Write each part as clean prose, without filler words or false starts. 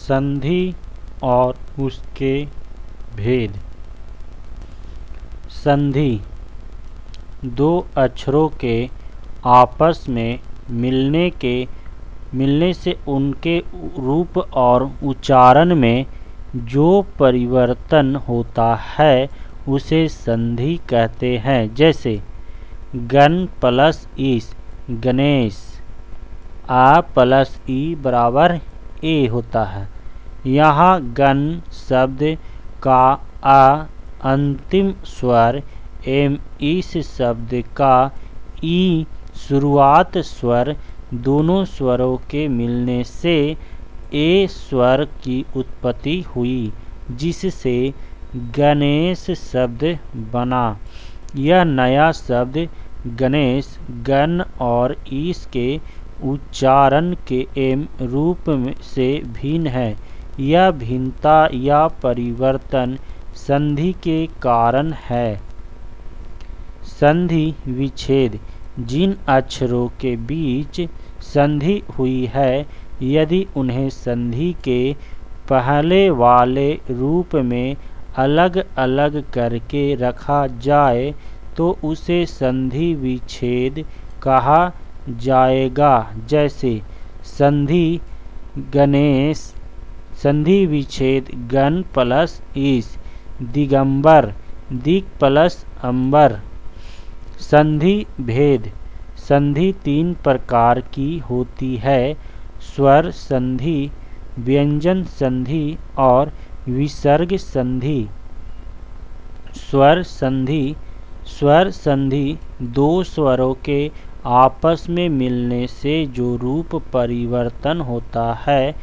संधि और उसके भेद। संधि दो अक्षरों के आपस में मिलने से उनके रूप और उच्चारण में जो परिवर्तन होता है उसे संधि कहते हैं। जैसे गण प्लस ईस गणेश, आ प्लस ई बराबर ए होता है। यहाँ गण शब्द का आ अंतिम स्वर एवं इस शब्द का ई शुरुआत स्वर दोनों स्वरों के मिलने से ए स्वर की उत्पत्ति हुई, जिससे गणेश शब्द बना। यह नया शब्द गणेश गण और ईश के उच्चारण के एवं रूप से भिन्न है। यह भिन्नता या परिवर्तन संधि के कारण है। संधि विच्छेद जिन अक्षरों के बीच संधि हुई है, यदि उन्हें संधि के पहले वाले रूप में अलग अलग करके रखा जाए तो उसे संधि विच्छेद कहा जाएगा। जैसे संधि गणेश, संधि विच्छेद गण प्लस ईश, दिगंबर दिक प्लस अंबर। संधि भेद संधि तीन प्रकार की होती है: स्वर संधि, व्यंजन संधि और विसर्ग संधि। स्वर संधि दो स्वरों के आपस में मिलने से जो रूप परिवर्तन होता है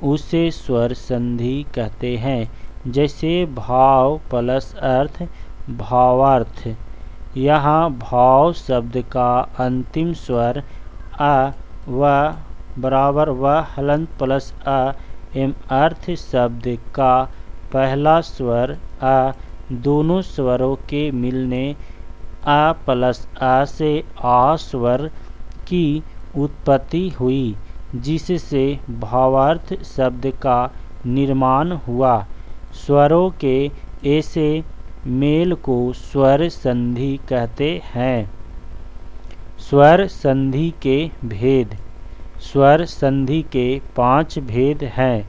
उसे स्वर संधि कहते हैं। जैसे भाव प्लस अर्थ भावार्थ। यहाँ भाव शब्द का अंतिम स्वर अ व बराबर व हलंत प्लस अ एवं अर्थ शब्द का पहला स्वर अ दोनों स्वरों के मिलने अ प्लस अ से आ स्वर की उत्पत्ति हुई, जिससे भावार्थ शब्द का निर्माण हुआ। स्वरों के ऐसे मेल को स्वर संधि कहते हैं। स्वर संधि के भेद। स्वर संधि के 5 भेद हैं: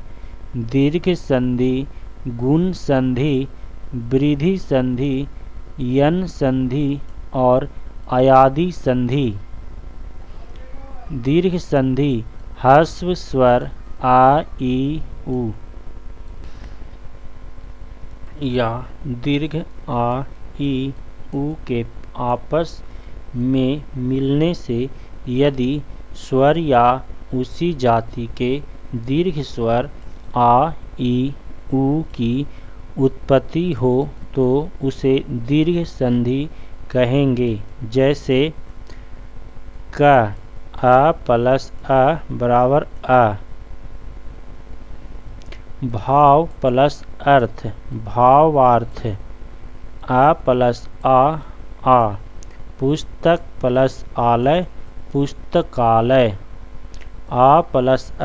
दीर्घ संधि, गुण संधि, वृद्धि संधि, यन संधि और अयादि संधि। दीर्घ संधि ह्रस्व स्वर आ ई उ या दीर्घ आ ई उ के आपस में मिलने से यदि स्वर या उसी जाति के दीर्घ स्वर आ ई उ की उत्पत्ति हो तो उसे दीर्घ संधि कहेंगे। जैसे क आ प्लस अ बराबर अ। भाव प्लस अर्थ भावार्थ। आ प्लस आ। पुस्तक प्लस आलय पुस्तकालय। आ प्लस आ।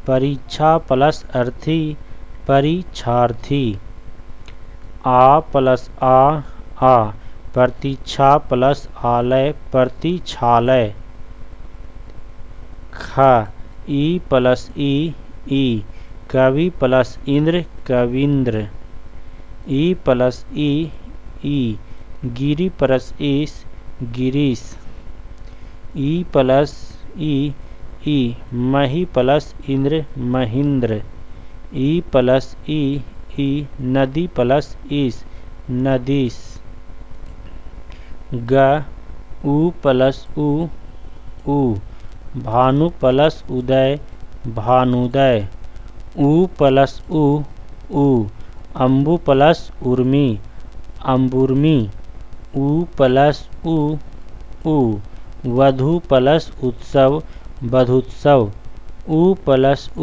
परीक्षा प्लस अर्थी परीक्षार्थी। आ प्लस आ। प्रतीक्षा प्लस आलय प्रतीक्षालय। ख ई प्लस ई कवि प्लस इंद्र कविंद्र। ई प्लस ई गिरि प्लस ईश गिरीश। ई प्लस ई मही प्लस इंद्र महेंद्र। ई प्लस ई नदी प्लस ईश नदीश। ग उ प्लस उ भानु प्लस उदय भानुदय। उ प्लस उ अम्बु प्लस उर्मी अम्बुर्मी। उ प्लस उ वधु प्लस उत्सव वधुत्सव। उ प्लस उ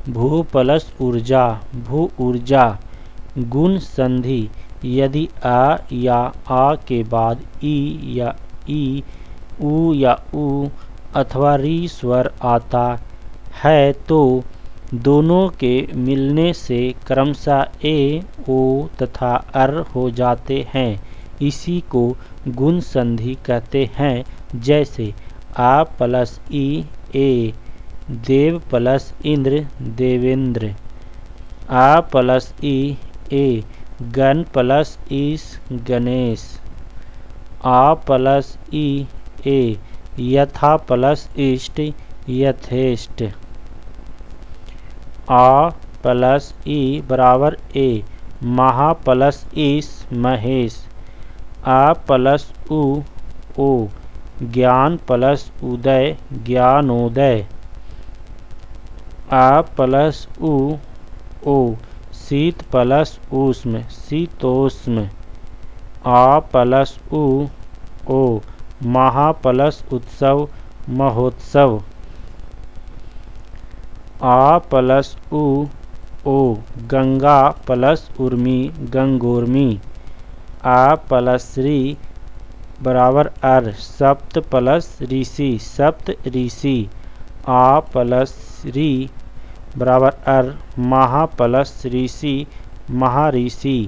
भू प्लस ऊर्जा भू ऊर्जा। गुण संधि यदि आ या आ के बाद ई या उ या उ अथवा री स्वर आता है तो दोनों के मिलने से क्रमशः ए, ओ तथा अर हो जाते हैं। इसी को गुण संधि कहते हैं। जैसे आ प्लस ई ए, देव प्लस इंद्र देवेंद्र। आ प्लस ई ए, गण प्लस ईश गणेश। आ प्लस ई ए, यथा प्लस इष्ट यथेष्ट। आ प्लस ई बराबर ए, महा प्लस ईश महेश। आ प्लस उ ओ, ज्ञान प्लस उदय ज्ञानोदय। आ प्लस उ ओ, शीत प्लस ऊष्म शीतोष्म। आ प्लस उ ओ, महा प्लस उत्सव महोत्सव। आ प्लस उ ओ, गंगा प्लस उर्मी गंगोर्मी। आ प्लस री बराबर अर, सप्त प्लस ऋषि सप्त ऋषि। आ प्लस री बराबर अर, महा प्लस ऋषि महाऋषि।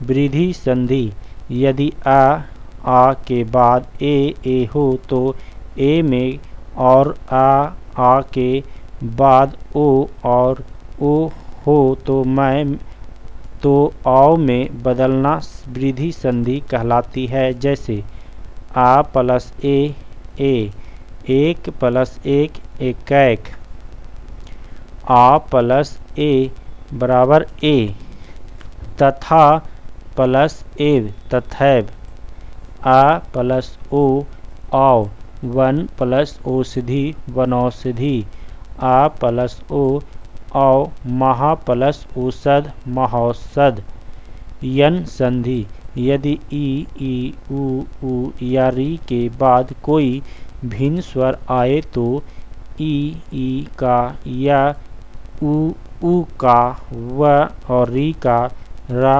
वृद्धि संधि यदि आ के बाद ए हो तो ए में, और आ के बाद ओ और ओ हो तो मैं, तो औ में बदलना वृद्धि संधि कहलाती है। जैसे आ प्लस ए एक प्लस एक एकैक। आ प्लस ए बराबर ए, तथा प्लस एव तथैव। आ प्लस ओ औ, वन प्लस औषधि वनौषधि। आ प्लस ओ औ, महा प्लस औषध महौषध। यन संधि यदि ई उ या री के बाद कोई भिन्न स्वर आए तो ई का या उ का व और री का रा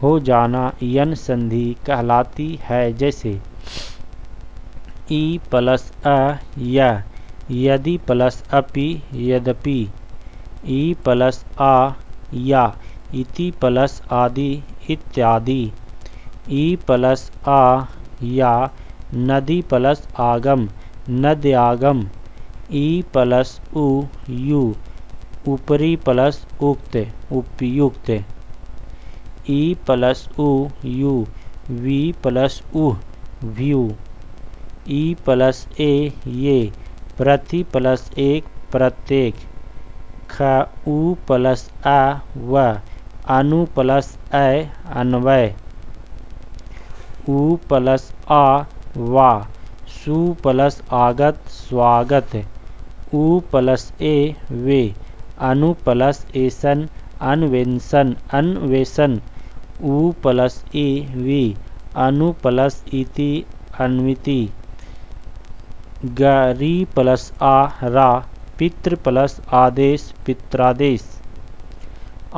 हो जाना यन संधि कहलाती है। जैसे ई प्लस अ या, यदि प्लस अपि यद्यपि। ई प्लस आ या, इति प्लस आदि इत्यादि। ई प्लस आ या, नदी प्लस आगम नद्यागम। ई प्लस उ यू, ऊपरी प्लस उक्त उपयुक्त। ई प्लस उ यू, वी प्लस उह व्यू। ई प्लस ए ये, प्रति प्लस एक प्रत्येक। ख उ प्लस आ व, अनु प्लस ऐ अन्वय। उ प्लस आ वा, सु प्लस आगत स्वागत। उ प्लस ए वे, अनु प्लस एसन अन्वेषण अन्वेषण। उ plus A V, Anu plus इति अन्विति। री प्लस आ रा, पितृ प्लस आदेश पित्रादेश।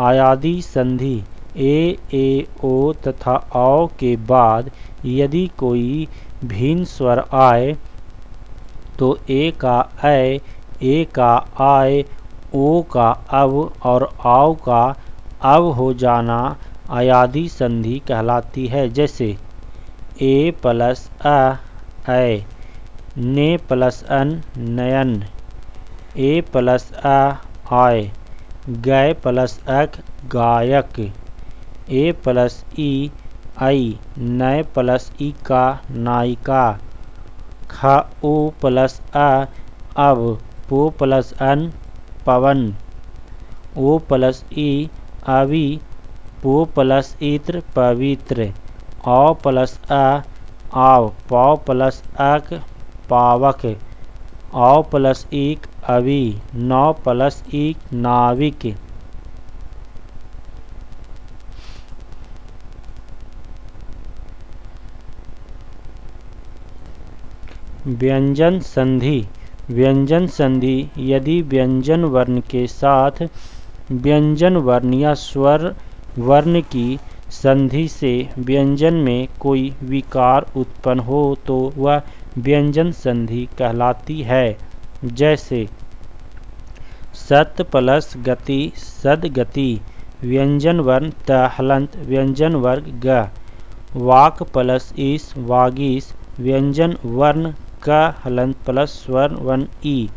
आयादी संधि ए ओ तथा औ के बाद यदि कोई भिन्न स्वर आए तो ए का ए का आय, ओ का अव और आव का अव हो जाना आयादी संधि कहलाती है। जैसे ए प्लस ऐ, ने plus on Nayan. A plus I, गय प्लस अक गायक। ए प्लस ई आई, नय प्लस ई का नायिका। ख ओ प्लस अब, पो प्लस अन पवन। ओ प्लस ई अवि, पो प्लस इत्र पवित्र। औ प्लस आव, पौ प्लस अक पावक। औ प्लस एक अवि, नौ प्लस एक नाविक। व्यंजन संधि व्यंजन संधि यदि व्यंजन वर्ण के साथ व्यंजन वर्ण या स्वर वर्ण की संधि से व्यंजन में कोई विकार उत्पन्न हो तो वह व्यंजन संधि कहलाती है। जैसे सत प्लस गति सदगति व्यंजन वर्ण त हलंत व्यंजन वर्ग ग। वाक प्लस ईस वागीस व्यंजन वर्ण क हलंत प्लस स्वर वर्ण ई।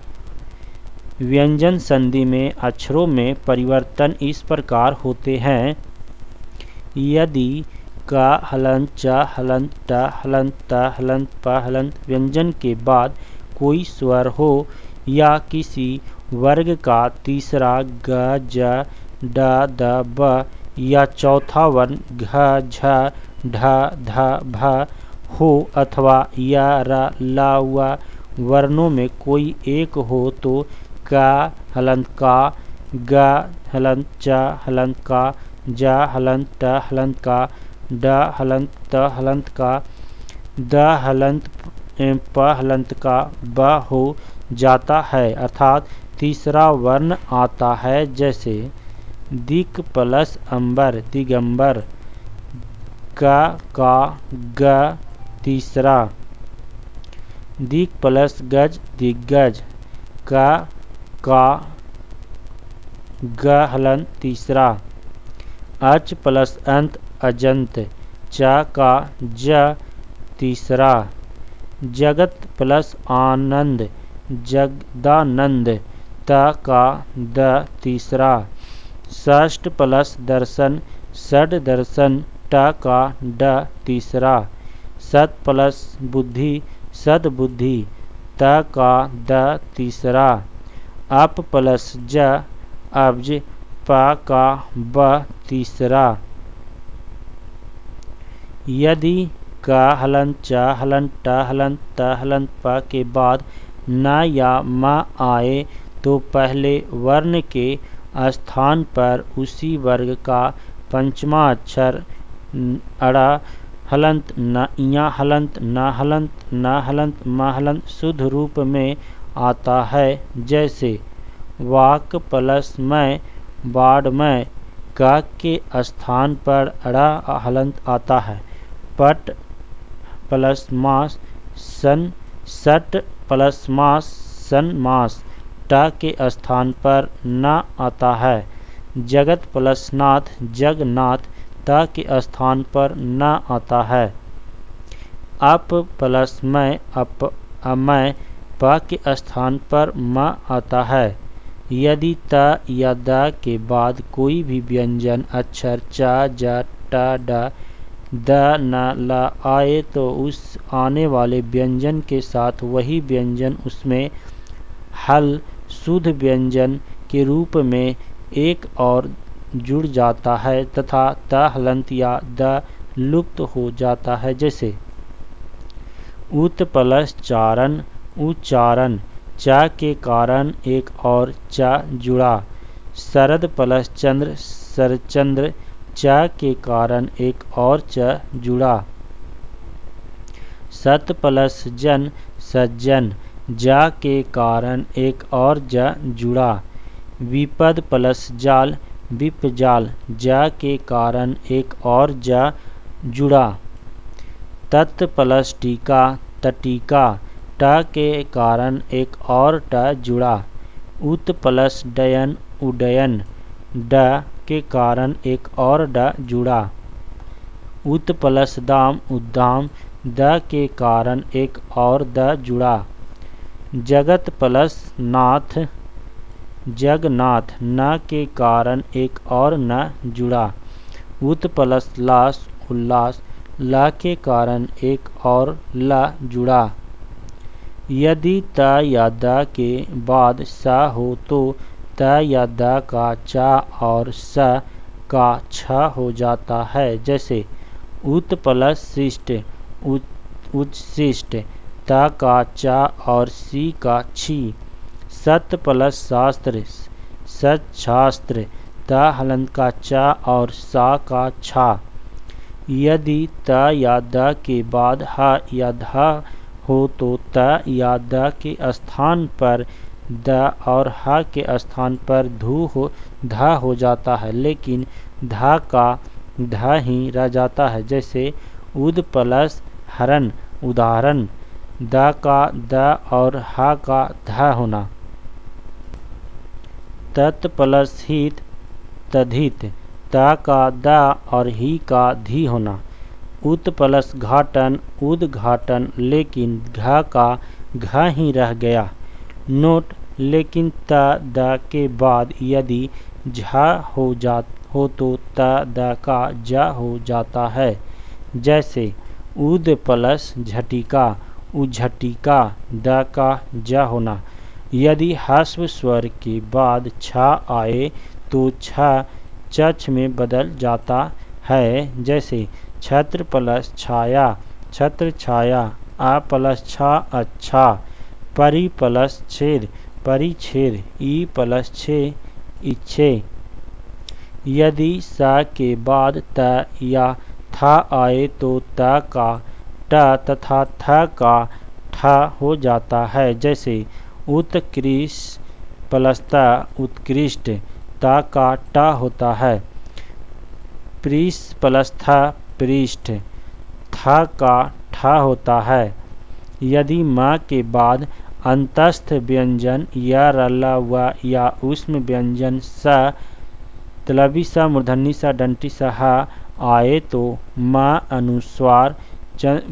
व्यंजन संधि में अक्षरों में परिवर्तन इस प्रकार होते हैं। यदि क हलंत च हलंत ट हलंत त हलंत प हलंत व्यंजन के बाद कोई स्वर हो या किसी वर्ग का तीसरा ग ज ड द ब या चौथा वर्ण घ झ ढ ध भ हो अथवा य र ल व वर्णों में कोई एक हो तो क हलंत का ग हलंत च हलंत का ज हलंत ट हलंत का ड हलंत त हलंत का द हलंत प हलंत का ब हो जाता है अर्थात तीसरा वर्ण आता है। जैसे दिक प्लस अंबर दिगंबर का ग तीसरा। दिक प्लस गज दिग्गज का ग हलंत तीसरा। अच प्लस अंत अजंत च का ज तीसरा। जगत प्लस आनंद जगदानंद त का द तीसरा। षष्ठ प्लस दर्शन षड दर्शन ट का ड तीसरा। सत प्लस बुद्धि सद्बुद्धि त का द तीसरा। अप प्लस ज अब्ज प का ब तीसरा। यदि क हलंत च हलंत ट हलंत त हलंत प के बाद न या म आए तो पहले वर्ण के स्थान पर उसी वर्ग का पंचमा अक्षर अड़ा हलंत न या हलंत न हलंत न हलंत म हलंत शुद्ध रूप में आता है। जैसे वाक प्लस मैं बाढ़ में क के स्थान पर अड़ा हलंत आता है। पट प्लस मास सन सट प्लस मास सन मास ट के स्थान पर न आता है। जगत प्लस नाथ जगन्नाथ त के स्थान पर न आता है। अप प्लस मैं अप अमय प के स्थान पर म आता है। यदि त या द के बाद कोई भी व्यंजन अक्षर च ज ट ड द न ल आए तो उस आने वाले व्यंजन के साथ वही व्यंजन उसमें हल शुद्ध व्यंजन के रूप में एक और जुड़ जाता है तथा त हलंत या द लुप्त हो जाता है। जैसे उत प्लस चारण उच्चारण च के कारण एक और च जुड़ा। शरद प्लस चंद्र शरचंद्र च के कारण एक और च जुड़ा। सत प्लस जन सज्जन ज के कारण एक और ज जुड़ा। विपद प्लस जाल विपजाल ज के कारण एक और ज जुड़ा। तत् प्लस टीका तटीका ट के कारण एक और ट जुड़ा। उत प्लस डयन उडयन ड के कारण एक और ड जुड़ा। उत प्लस दाम उद्दाम द के कारण एक और द जुड़ा। जगत प्लस नाथ जगन्नाथ न के कारण एक और न जुड़ा। उत प्लस लास उल्लास ल के कारण एक और ल जुड़ा। यदि त या द के बाद स हो तो त या द का च और स का छ हो जाता है। जैसे उत प्लस शिष्ट उच्छिष्ट त का च और सी का छी। सत प्लस शास्त्र सच्छास्त्र त हलंत का च और सा का छा। यदि त या द के बाद ह या ध हो तो त या द के स्थान पर द और ह के स्थान पर ध हो जाता है लेकिन ध का ध ही रह जाता है। जैसे उद प्लस हरण उदाहरण द का द और ह का ध होना। तत् प्लस हित तद्धित, ता का दा और ही का धी होना। उत प्लस घाटन उद्घाटन, लेकिन घ का घ ही रह गया। नोट, लेकिन त द के बाद यदि झ हो तो त द का ज हो जाता है। जैसे उद प्लस झटिका उझटिका, द का ज होना। यदि ह्रस्व स्वर के बाद छ आए तो छ चछ में बदल जाता है। जैसे छत्र प्लस छाया छत्र छाया, आ प्लस छा अच्छा, परि प्लस छेद परिछेद, ई प्लस छे इच्छे। यदि स के बाद त या थ आए तो त का ट तथा थ का ठ हो जाता है। जैसे उत्कृष्ट प्लस त उत्कृष्ट, त का ट होता है। पृष प्लस थ पृष्ठ, थ का ठ होता है। यदि म के बाद अंतस्थ व्यंजन या रला व या ऊष्म व्यंजन स तलबी सा मूर्धन्य सा दंती सा ह आए तो म अनुस्वार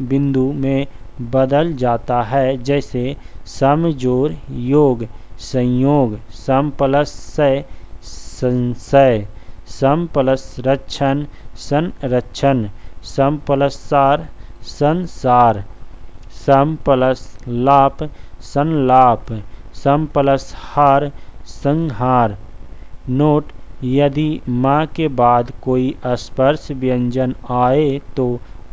बिंदु में बदल जाता है। जैसे सम जोर योग संयोग, सम प्लस सय संशय, सम प्लस रक्षण संरक्षण, सम प्लस सार संसार, सम प्लस लाप संलाप, सम प्लस हार संहार। नोट, यदि म के बाद कोई स्पर्श व्यंजन आए तो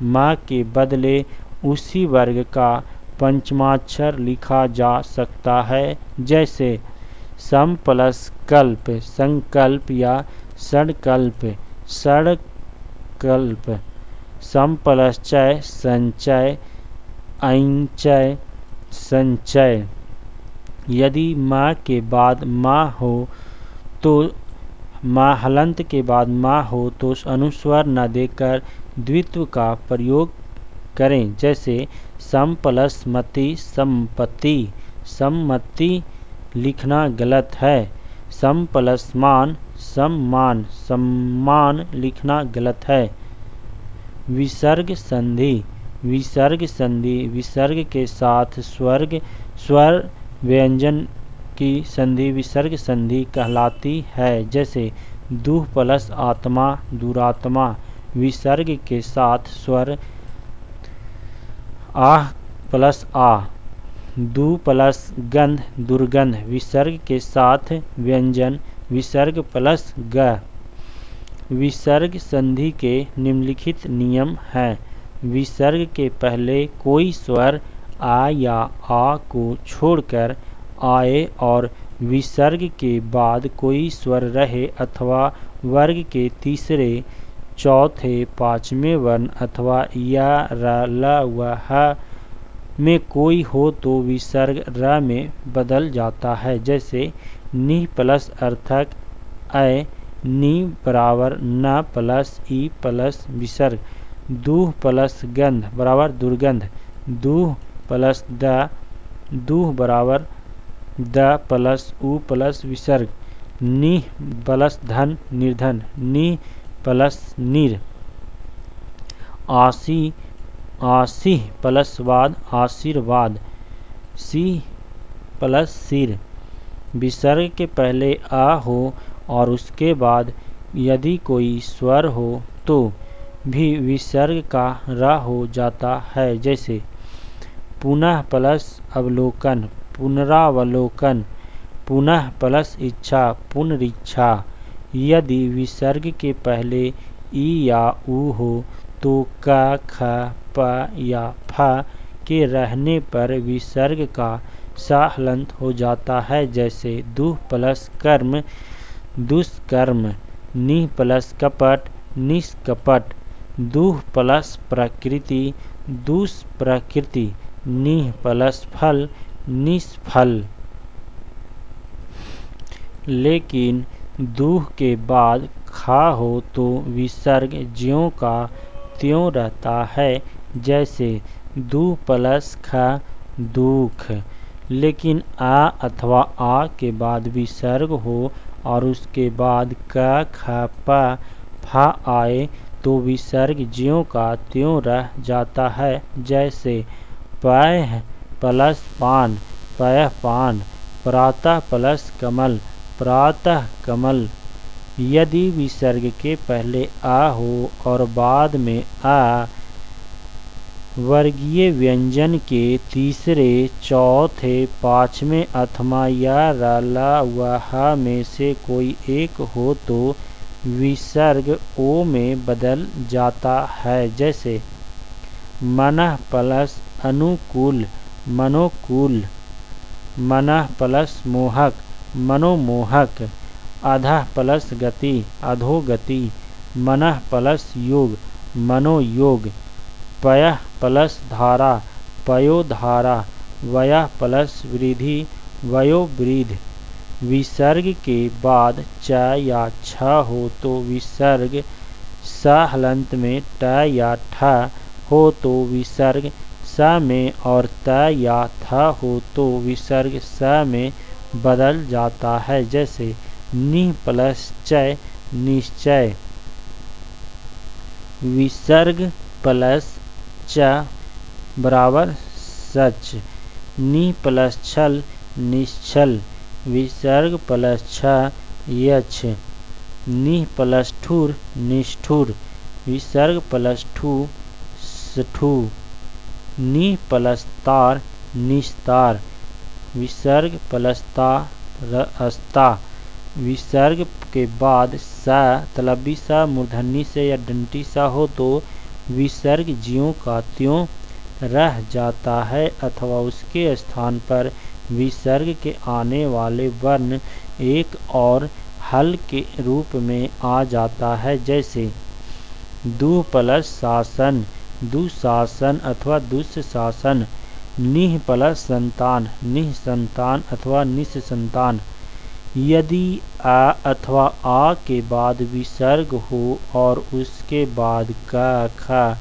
म के बदले उसी वर्ग का पंचमाक्षर लिखा जा सकता है। जैसे सम प्लस कल्प संकल्प या षडकल्प षडकल्प, सम प्लस चय संचय ऐंचय संचय। यदि म के बाद म हो तो म हलंत के बाद म हो तो अनुस्वर न देकर द्वित्व का प्रयोग करें। जैसे सम प्लस मति सम्पत्ति, सम्मति लिखना गलत है। सम प्लस मान सम्मान, सम्मान लिखना गलत है। विसर्ग संधि विसर्ग संधि, विसर्ग के साथ स्वर व्यंजन की संधि विसर्ग संधि कहलाती है। जैसे दुह प्लस आत्मा दुरात्मा, विसर्ग के साथ स्वर आह प्लस आ। दु प्लस गंध दुर्गंध, विसर्ग के साथ व्यंजन विसर्ग प्लस ग। विसर्ग संधि के निम्नलिखित नियम हैं। विसर्ग के पहले कोई स्वर आ या आ को छोड़कर आए और विसर्ग के बाद कोई स्वर रहे अथवा वर्ग के तीसरे चौथे पांचवें वर्ण अथवा या र ल व ह में कोई हो तो विसर्ग र में बदल जाता है। जैसे नि प्लस अर्थक ऐ, नि बराबर न प्लस ई प्लस विसर्ग। दुह प्लस गंध बराबर दुर्गंध, दुह प्लस द, दुह बराबर द प्लस उ प्लस विसर्ग। नि प्लस धन निर्धन, नि प्लस निर। आसी आसीह प्लस वाद आशीर्वाद, सी प्लस सिर। विसर्ग के पहले आ हो और उसके बाद यदि कोई स्वर हो तो भी विसर्ग का र हो जाता है। जैसे पुनः प्लस अवलोकन पुनरावलोकन, पुनः प्लस इच्छा पुनरीक्षा। यदि विसर्ग के पहले ई या उ हो तो क ख प या फ के रहने पर विसर्ग का सा हलंत हो जाता है। जैसे दुह प्लस कर्म दुष्कर्म, नि प्लस कपट निष्कपट, दुह प्लस प्रकृति दुष्प्रकृति, नि प्लस फल निष्फल। लेकिन दुह के बाद खा हो तो विसर्ग ज्यों का त्यों रहता है। जैसे दु प्लस ख दुख, लेकिन आ अथवा आ के बाद विसर्ग हो और उसके बाद क ख प फ आए तो विसर्ग ज्यों का त्यों रह जाता है। जैसे पय प्लस पान पय पान, प्रातः प्लस कमल प्रातः कमल। यदि विसर्ग के पहले आ हो और बाद में आ वर्गीय व्यंजन के तीसरे, चौथे, पांचवें अथवा या रला व ह में से कोई एक हो तो विसर्ग ओ में बदल जाता है। जैसे मनः प्लस अनुकूल मनोकूल, मनः प्लस मोहक मनोमोहक, अधः प्लस गति अधोगति, मनः प्लस योग मनोयोग, पयः प्लस धारा पयोधारा, वयः प्लस वृद्धि वयोवृद्धि। विसर्ग के बाद च या छ हो तो विसर्ग स हलंत में ट या ठ हो तो विसर्ग स में, और त या थ हो तो विसर्ग स में बदल जाता है। जैसे नि प्लस चय निश्चय, विसर्ग प्लस च बराबर सच, नि प्लस छल निश्चल, विसर्ग प्लस छ यक्ष, नि प्लस ठुर निष्ठुर, विसर्ग प्लस ठू सठू, नि प्लस तार निस्तार, विसर्ग प्लस ता अस्ता। विसर्ग के बाद सा तलबी सा मूर्धन्य से या डंटी सा हो तो विसर्ग ज्यों का त्यों रह जाता है, अथवा उसके स्थान पर विसर्ग के आने वाले वर्ण एक और हल के रूप में आ जाता है। जैसे दु प्लस शासन दुशासन अथवा दुस्शासन, निह प्लस संतान निःसंतान अथवा निःसंतान। यदि आ अथवा आ के बाद विसर्ग हो और उसके बाद क ख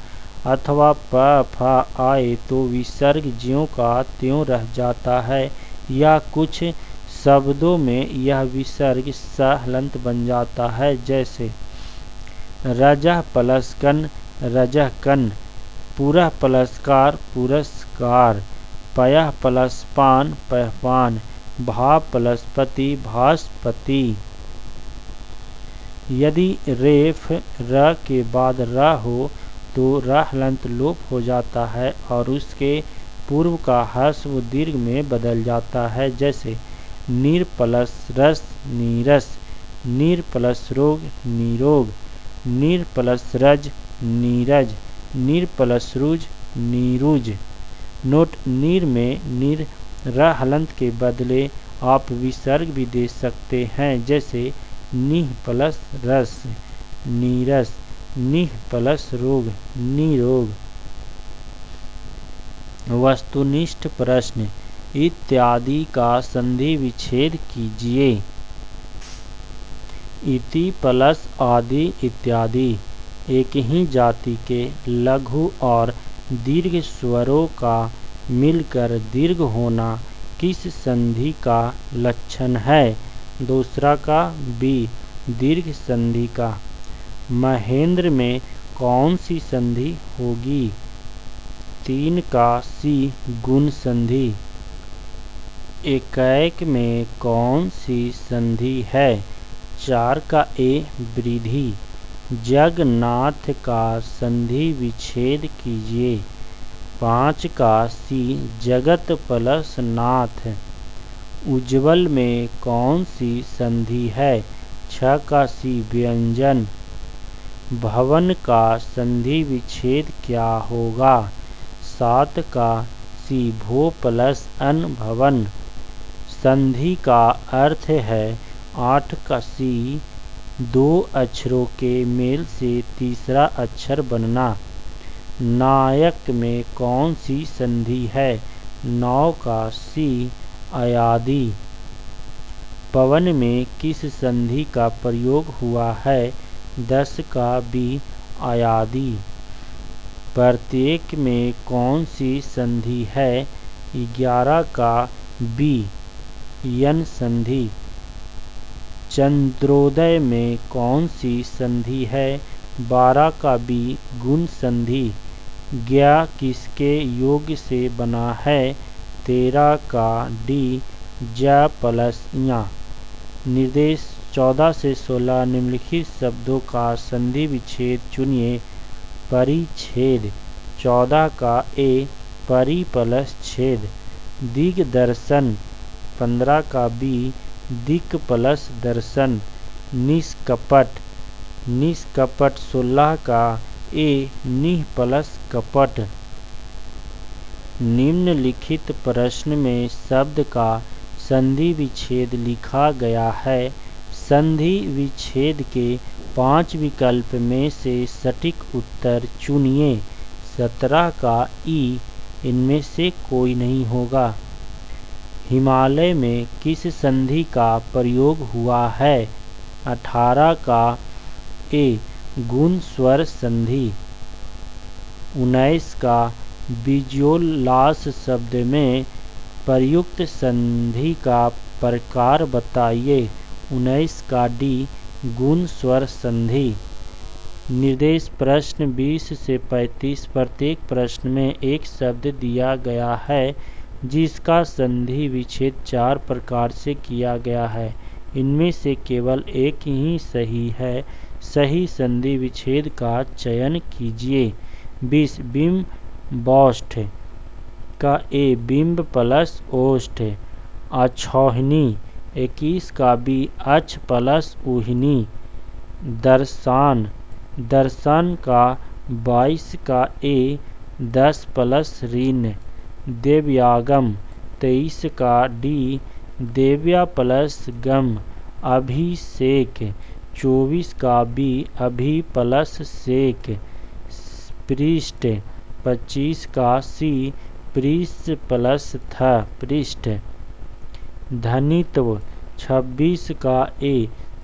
अथवा प फ आए तो विसर्ग ज्यों का त्यों रह जाता है, या कुछ शब्दों में यह विसर्ग स हलंत बन जाता है। जैसे रजः प्लस कन रजः कन, पुरः प्लस कार पुरस्कार, पयः प्लस पान पहपान, भा प्लस पति भास्पति। यदि रेफ र के बाद र हो तो र हलंत लोप हो जाता है और उसके पूर्व का ह्रस्व दीर्घ में बदल जाता है। जैसे नीर प्लस रस नीरस, नीर प्लस रोग निरोग, नीर प्लस रज नीरज, नीर प्लस रुज नीरुज। नोट नीर में नीर र हलंत के बदले आप विसर्ग भी दे सकते हैं। जैसे निह प्लस रस नीरस, निह प्लस रोग निरोग। वस्तुनिष्ठ प्रश्न इत्यादि का संधि विच्छेद कीजिए। इति प्लस आदि इत्यादि एक ही जाति के लघु और दीर्घ स्वरों का मिलकर दीर्घ होना किस संधि का लक्षण है? दूसरा का बी दीर्घ संधि का। महेंद्र में कौन सी संधि होगी? 3 का सी गुण संधि। एकैक में कौन सी संधि है? 4 का ए वृद्धि। जगन्नाथ का संधि विच्छेद कीजिए। 5 का सी जगत प्लस नाथ। उज्ज्वल में कौन सी संधि है? 6 का सी व्यंजन। भवन का संधि विच्छेद क्या होगा? 7 का सी भो प्लस अन भवन। संधि का अर्थ है 8 का सी 2 अक्षरों के मेल से तीसरा अक्षर बनना। नायक में कौन सी संधि है? 9 का सी अयादि। पवन में किस संधि का प्रयोग हुआ है? 10 का बी अयादि। प्रत्येक में कौन सी संधि है? 11 का बी यन संधि। चंद्रोदय में कौन सी संधि है? 12 का बी गुण संधि। ज्ञा किसके योग से बना है? 13 का डी ज प्लस या। निर्देश 14 से 16 निम्नलिखित शब्दों का संधि विच्छेद चुनिए। परिच्छेद 14 का ए परि प्लस छेद। दिग्दर्शन 15 का बी दिक् प्लस दर्शन। निष्कपट 16 का ए निः प्लस कपट। निम्नलिखित प्रश्न में शब्द का संधि विच्छेद लिखा गया है। संधि विच्छेद के 5 विकल्प में से सटीक उत्तर चुनिए। 17 का ई इनमें से कोई नहीं होगा। हिमालय में किस संधि का प्रयोग हुआ है? 18 का ए गुण स्वर संधि। 19 का बिजोल्लास शब्द में प्रयुक्त संधि का प्रकार बताइए। 19 का डी गुण स्वर संधि। निर्देश प्रश्न 20 से 35 प्रत्येक प्रश्न में एक शब्द दिया गया है जिसका संधि विच्छेद 4 प्रकार से किया गया है। इनमें से केवल एक ही सही है। सही संधि विच्छेद का चयन कीजिए। 20 बिंब बौष्ठ का ए बिंब प्लस ओष्ठ। अछौहिनी 21 का बी अछ प्लस ऊहिनी। दर्शन का 22 का ए 10 प्लस ऋण। देव्यागम 23 का डी देव्या प्लस गम। अभिषेक 24 का बी अभि प्लस सेक। पृष्ठ 25 का सी पृष्ठ प्लस थ पृष्ठ। धनित्व 26 का ए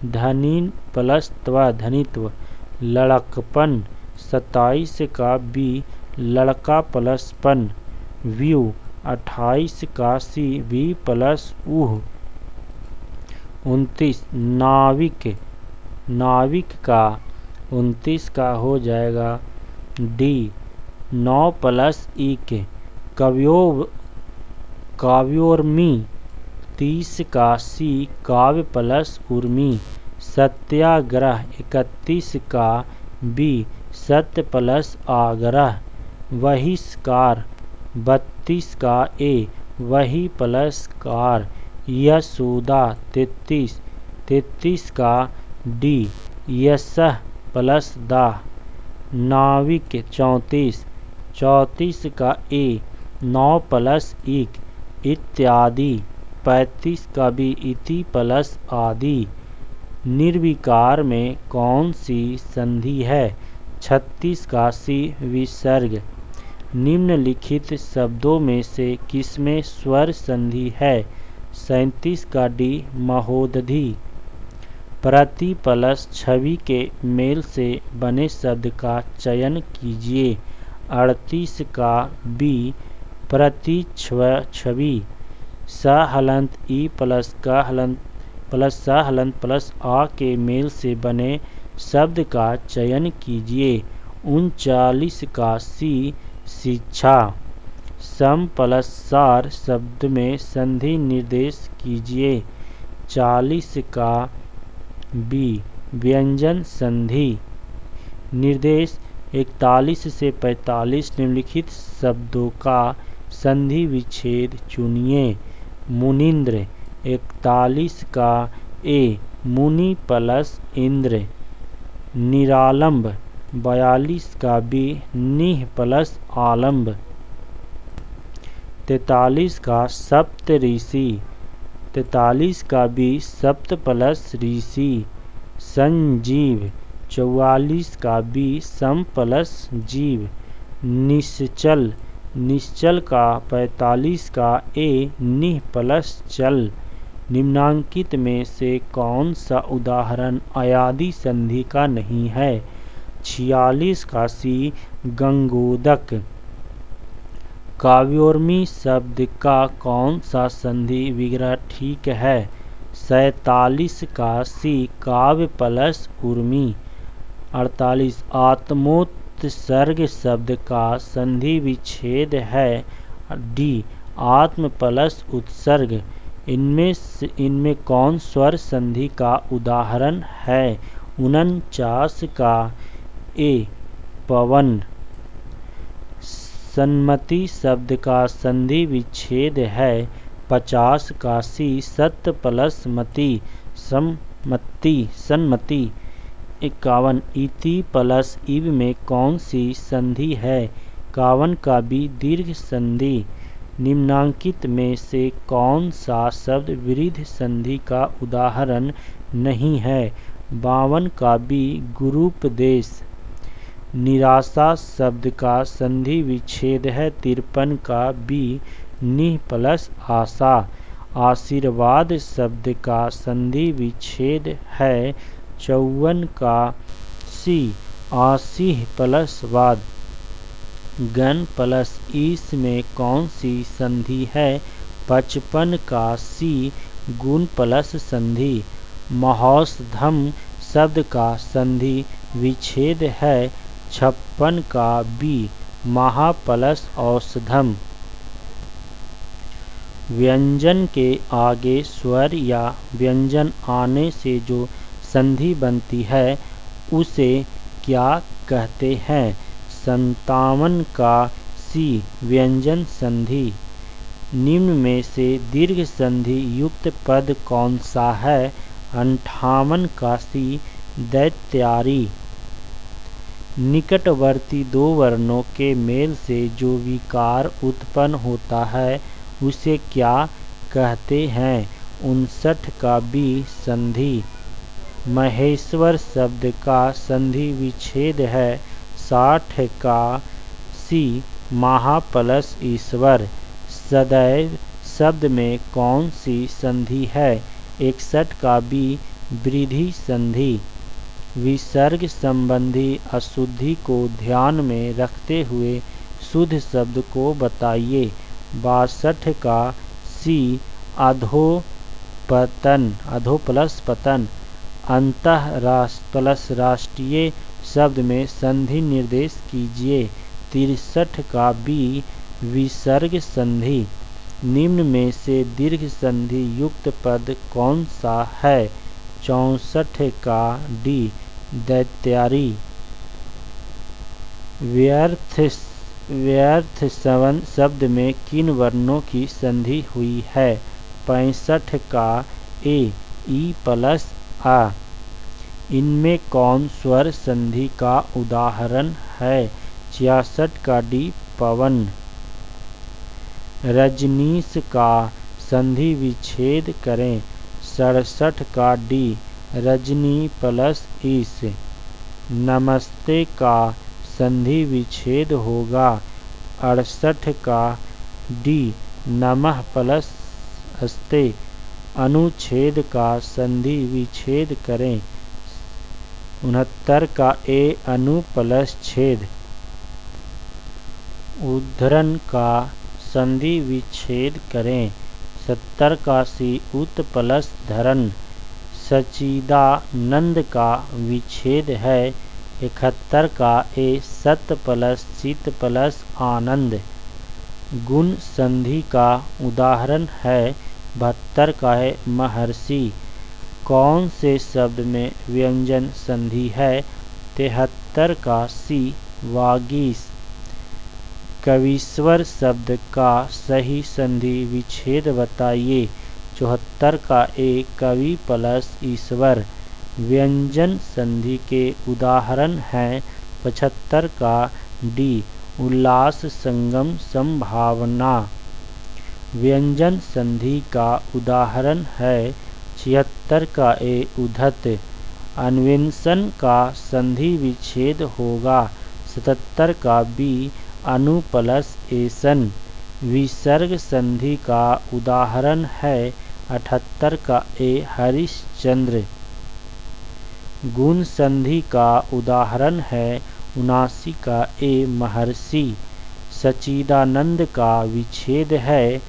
धनिन प्लस त्व धनित्व। लड़कपन 27 का बी लड़का प्लस पन। व्यू 28 का सी वी प्लस ऊह। 29 नाविक का 29 का हो जाएगा डी 9 प्लस इक। काव्योर्मी 30 का सी काव्य प्लस उर्मी। सत्याग्रह 31 का बी सत्य प्लस आग्रह। बहिष्कार 32 का ए वही प्लस कार। यशोदा 33 का डी यशः प्लस दा। नाविक 34 का ए 9 प्लस इक इत्यादि। 35 का बी इति प्लस आदि। निर्विकार में कौन सी संधि है? 36 का सी विसर्ग। निम्नलिखित शब्दों में से किसमें स्वर संधि है? 37 का डी महोदधि। प्रति प्लस छवि के मेल से बने शब्द का चयन कीजिए। 38 का बी प्रति छवि। स हलंत ई प्लस क हलंत प्लस स हलंत प्लस आ के मेल से बने शब्द का चयन कीजिए। 39 का सी शिक्षा। सम प्लस सार शब्द में संधि निर्देश कीजिए। 40 का बी व्यंजन संधि। निर्देश 41 से 45 निम्नलिखित शब्दों का संधि विच्छेद चुनिए। मुनीन्द्र 41 का ए मुनि प्लस इंद्र। निरालंब 42 का बी निह प्लस आलंब। 43 का सप्त ऋषि। 43 का बी सप्त प्लस ऋषि। संजीव 44 का बी सम प्लस जीव। निश्चल का 45 का ए निह प्लस चल। निम्नांकित में से कौन सा उदाहरण अयादि संधि का नहीं है? 46 का सी गंगोदक। काव्योर्मी शब्द का कौन सा संधि विग्रह ठीक है? 47 का सी काव्य प्लस उर्मी। 48 आत्मोत्सर्ग शब्द का संधि विच्छेद है डी आत्म प्लस उत्सर्ग। इनमें कौन स्वर संधि का उदाहरण है? 49 का ए पवन। सन्मति शब्द का संधि विच्छेद है 50 का सी सत्य प्लस मति सन्मति। 51 इति प्लस इव में कौन सी संधि है? 51 का बी दीर्घ संधि। निम्नांकित में से कौन सा शब्द वृद्ध संधि का उदाहरण नहीं है? 52 का बी गुरूपदेश। निराशा शब्द का संधि विच्छेद है 53 का बी निह प्लस आशा। आशीर्वाद शब्द का संधि विच्छेद है 54 का सी आशीह प्लस वाद। गण प्लस ईस में कौन सी संधि है? 55 का सी गुण प्लस संधि। महौषधम शब्द का संधि विच्छेद है 56 का बी महा प्लस औषधम। व्यंजन के आगे स्वर या व्यंजन आने से जो संधि बनती है उसे क्या कहते हैं? 57 का सी व्यंजन संधि। निम्न में से दीर्घ संधि युक्त पद कौन सा है? 58 का सी दैत्यारी। निकटवर्ती दो वर्णों के मेल से जो विकार उत्पन्न होता है उसे क्या कहते हैं? 59 का बी संधि। महेश्वर शब्द का संधि विच्छेद है 60 का सी महा प्लस ईश्वर। सदैव शब्द में कौन सी संधि है? 61 का बी वृद्धि संधि। विसर्ग संबंधी अशुद्धि को ध्यान में रखते हुए शुद्ध शब्द को बताइए। 62 का सी अधोपतन अधो प्लस पतन। अंतः प्लस राष्ट्रीय शब्द में संधि निर्देश कीजिए। 63 का बी विसर्ग संधि। निम्न में से दीर्घ संधि युक्त पद कौन सा है? 64 का डी दैत्यारी। व्यर्थ शब्द में किन वर्णों की संधि हुई है? 65 का ए ई प्लस आ। इनमें कौन स्वर संधि का उदाहरण है? 66 का डी पवन। रजनीश का संधि विच्छेद करें। 67 का डी रजनी प्लस ईस। नमस्ते का संधि विच्छेद होगा 68 का डी नमः प्लस अस्ते। अनुच्छेद का संधि विच्छेद करें। 69 का ए अनु प्लस छेद। उद्धरण का संधि विच्छेद करें। 70 का सी उत प्लस धरण। सच्चिदानंद का विच्छेद है 71 का ए सत प्लस चित प्लस आनंद। गुण संधि का उदाहरण है 72 का है महर्षि। कौन से शब्द में व्यंजन संधि है? 73 का सी वागीश। कवीश्वर शब्द का सही संधि विच्छेद बताइए। 74 का ए कवि प्लस ईश्वर। व्यंजन संधि के उदाहरण हैं 75 का डी उल्लास संगम संभावना। व्यंजन संधि का उदाहरण है 76 का ए उद्धत। अन्वेषण का संधि विच्छेद होगा 77 का बी अनु प्लस एसन। विसर्ग संधि का उदाहरण है 78 का ए हरिश्चंद्र। गुण संधि का उदाहरण है 79 का ए महर्षि। सच्चिदानंद का विच्छेद है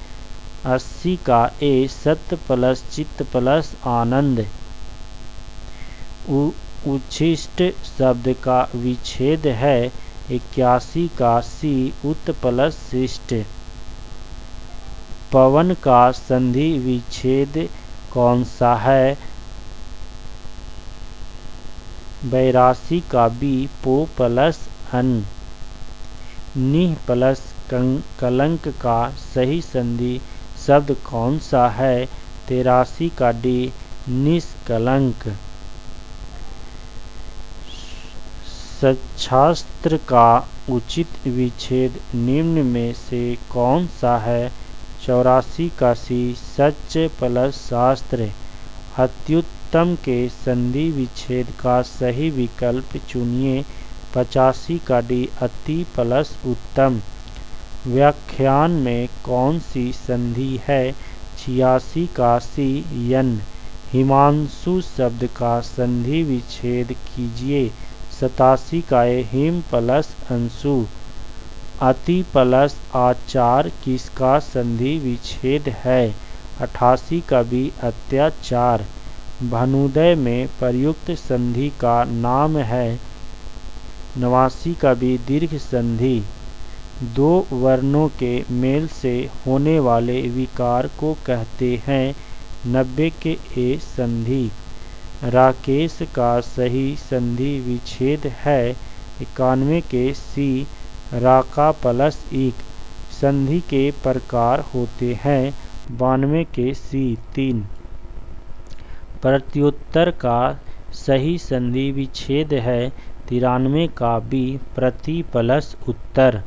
80 का ए सत्य प्लस चित्त प्लस आनंद। उच्छिष्ट शब्द का विच्छेद है 81 का सी उत प्लस शिष्ट। पवन का संधि विच्छेद कौन सा है? 82 का बी पो प्लस अन। निह प्लस कलंक का सही संधि शब्द कौन सा है? 83 का डी निष्कलंक। सच्छास्त्र का उचित विच्छेद निम्न में से कौन सा है? 84 का सी सच प्लस शास्त्र। अत्युत्तम के संधि विच्छेद का सही विकल्प चुनिए। 85 का डी अति प्लस उत्तम। व्याख्यान में कौन सी संधि है? 86 का सी यन। हिमांशु शब्द का संधि विच्छेद कीजिए। 87 का ए हिम प्लस अंशु। अति प्लस आचार किसका संधि विच्छेद है? 88 का बी अत्याचार। भानुदय में प्रयुक्त संधि का नाम है। 89 का बी दीर्घ संधि। दो वर्णों के मेल से होने वाले विकार को कहते हैं। 90 के ए संधि। राकेश का सही संधि विच्छेद है। 91 के सी राका प्लस ईक। संधि के प्रकार होते हैं। 92 के सी 3। प्रत्युत्तर का सही संधि विच्छेद है। 93 का बी प्रति प्लस उत्तर।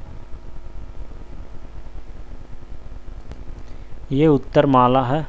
ये उत्तर माला है।